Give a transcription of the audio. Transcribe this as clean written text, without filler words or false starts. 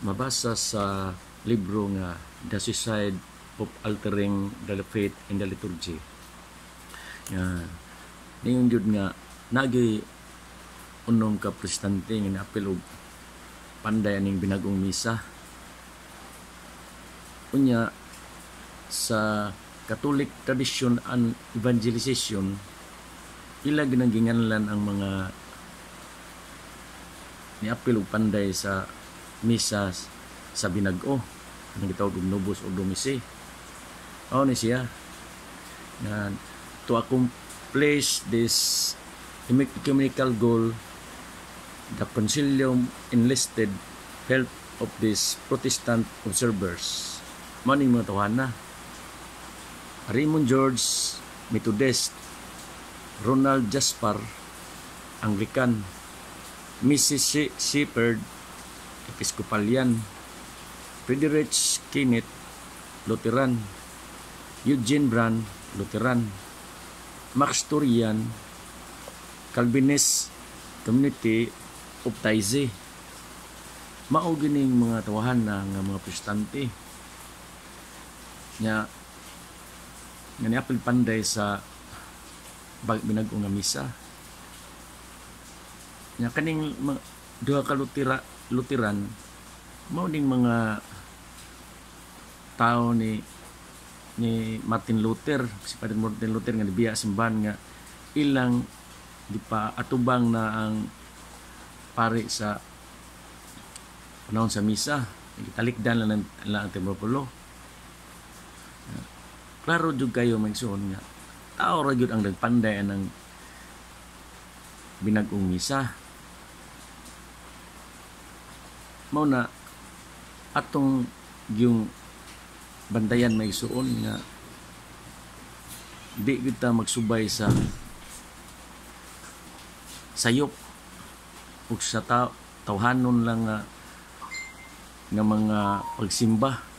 mabasa sa libro nga The Suicide of Altering the Faith in the Liturgy. Ningon jud nga nagi unom ka protestante nga naapil og panday aning binagong misa. Unya sa Catholic tradition and evangelization, ila ginangginganlan ang mga niapil og panday sa misa sa binag-o ang gitawag og Novus Ordo Missae. Mao ni siya na to accomplish this ecumenical goal, the Concilium enlisted help of these Protestant observers. Mao ning mga tawhana: Raymond George, Methodist; Ronald Jasper, Anglican; Mrs. Shepherd, Episcopalian; Friedrich Kenneth, Lutheran; Eugene Brand, Lutheran; Max Turian, Calvinist Community of Taizé. Mao gining mga tawhana nga mga protestante nya nga niapil panday sa binag-o nga misa. Nya kaning duha ka Lutheran mao ding mga tao ni Martin Luther, si Padre Martin Luther nga nibiya simbahan nga ilang atubang na ang pari sa panahon sa misa. Gitalikdan lang ang templo. Klaro jud kayo magsuon nga tao ra jud ang nagpanday ng binag-ong misa. Mao na atong yung bantayan may suon nga di kita magsubay sa sayop ug sa tawhanon lang nga mga pagsimba